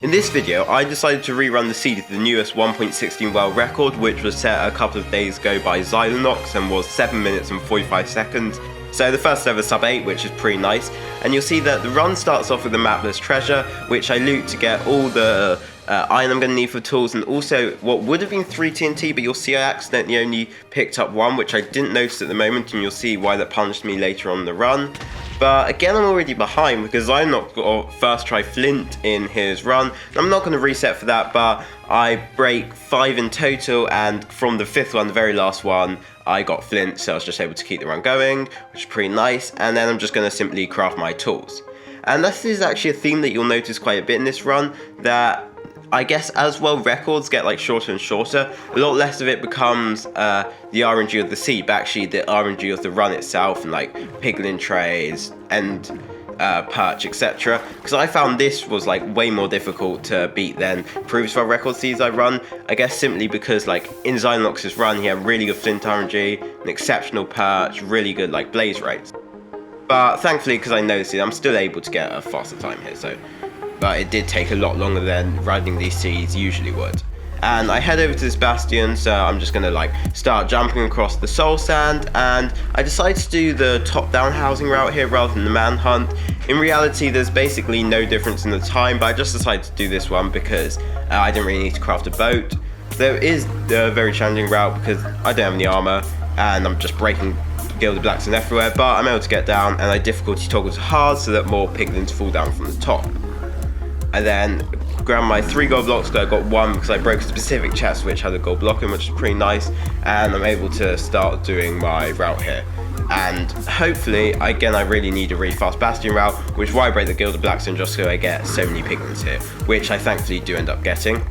In this video, I decided to rerun the seed of the newest 1.16 world record, which was set a couple of days ago by Andronicus and was 7 minutes and 45 seconds. So the first ever sub 8, which is pretty nice. And you'll see that the run starts off with the mapless treasure, which I loot to get all the iron I'm going to need for tools, and also what would have been 3 TNT, but you'll see I accidentally only picked up 1, which I didn't notice at the moment, and you'll see why that punished me later on in the run. But again, I'm already behind because I'm not got first try flint in his run. I'm not going to reset for that, but I break 5 in total, and from the 5th one, the very last one, I got flint, so I was just able to keep the run going, which is pretty nice. And then I'm just going to simply craft my tools. And this is actually a theme that you'll notice quite a bit in this run, that I guess as well records get like shorter and shorter, a lot less of it becomes the RNG of the seed, but actually the RNG of the run itself, and like piglin trays and perch, etc. Because I found this was like way more difficult to beat than previous world record seeds I run. I guess simply because like in Andronicus' run he had really good flint RNG, an exceptional perch, really good like blaze rates. But thankfully, because I noticed it, I'm still able to get a faster time here. But it did take a lot longer than riding these seeds usually would. And I head over to this bastion, so I'm just gonna like start jumping across the soul sand, and I decided to do the top-down housing route here rather than the manhunt. In reality, there's basically no difference in the time, but I just decided to do this one because I didn't really need to craft a boat. There is the very challenging route because I don't have any armor, and I'm just breaking gilded blacksmith everywhere, but I'm able to get down, and I difficulty toggle to hard so that more piglins fall down from the top. I then grabbed my 3 gold blocks, because I got 1 because I broke a specific chest which had a gold block in, which is pretty nice, and I'm able to start doing my route here. And hopefully, again, I really need a really fast bastion route, which is why I break the gilded blacksmith just so I get so many piglins here, which I thankfully do end up getting.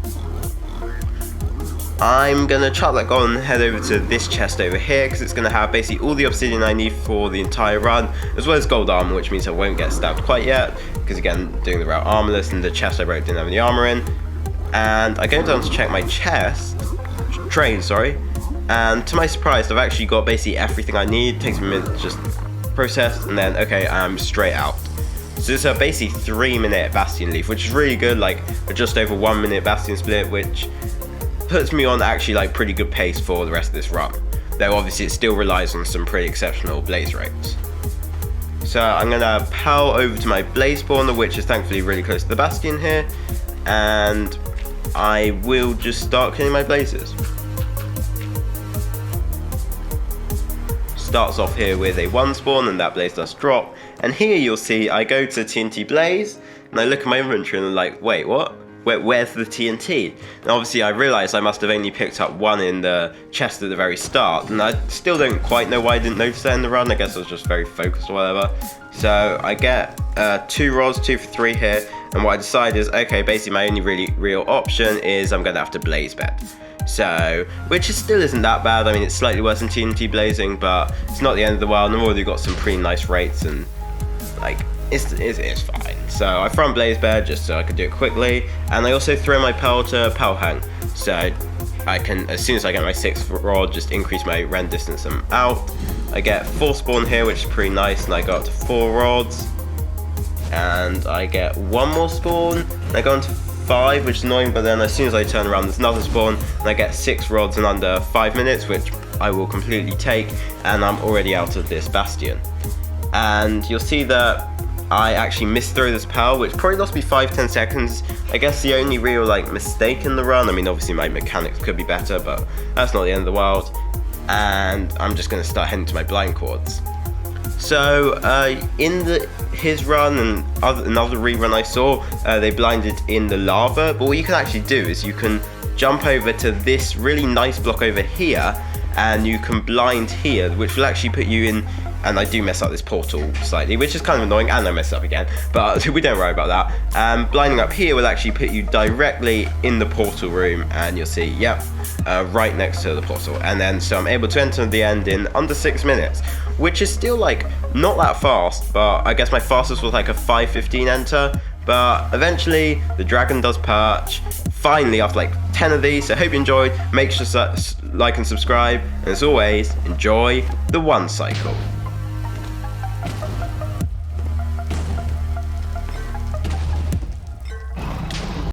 I'm going to chuck that gold and head over to this chest over here, because it's going to have basically all the obsidian I need for the entire run, as well as gold armor, which means I won't get stabbed quite yet, because again, doing the route armorless, and the chest I broke didn't have any armor in. And I go down to check my train, and to my surprise, I've actually got basically everything I need. It takes me a minute to just process, and then, okay, I'm straight out. So it's a basically 3-minute bastion leaf, which is really good, like just over 1 minute bastion split, which puts me on actually like pretty good pace for the rest of this run, though obviously it still relies on some pretty exceptional blaze rates. So I'm gonna power over to my blaze spawner, which is thankfully really close to the bastion here, and I will just start killing my blazes. Starts off here with a 1 spawn, and that blaze does drop, and here you'll see I go to TNT blaze and I look at my inventory and I'm like, wait, what? Where's the TNT? And obviously I realised I must have only picked up 1 in the chest at the very start, and I still don't quite know why I didn't notice that in the run. I guess I was just very focused or whatever. So I get 2 rods, 2 for 3 here, and what I decide is, okay, basically my only really real option is I'm going to have to blaze bed. So, which still isn't that bad. I mean, it's slightly worse than TNT blazing, but it's not the end of the world, and I've already got some pretty nice rates, and like, it's fine. So I throw on blaze bed just so I can do it quickly, and I also throw my pearl to pearl hang, so I can, as soon as I get my 6th rod, just increase my rend distance and out. I get 4 spawn here, which is pretty nice, and I go up to 4 rods, and I get 1 more spawn, and I go into 5, which is annoying, but then as soon as I turn around there's another spawn, and I get 6 rods in under 5 minutes, which I will completely take, and I'm already out of this bastion. And you'll see that I actually missed through this pearl, which probably lost me 5-10 seconds. I guess the only real like mistake in the run. I mean, obviously my mechanics could be better, but that's not the end of the world. And I'm just going to start heading to my blind cords. So in his run and another rerun I saw, they blinded in the lava. But what you can actually do is you can jump over to this really nice block over here, and you can blind here, which will actually put you in. And I do mess up this portal slightly, which is kind of annoying, and I mess up again, but we don't worry about that. Blinding up here will actually put you directly in the portal room, and you'll see, yep, right next to the portal. And then, so I'm able to enter the end in under 6 minutes, which is still like not that fast, but I guess my fastest was like a 5:15 enter. But eventually, the dragon does perch, finally, after like 10 of these. So I hope you enjoyed. Make sure to like and subscribe, and as always, enjoy the 1 cycle.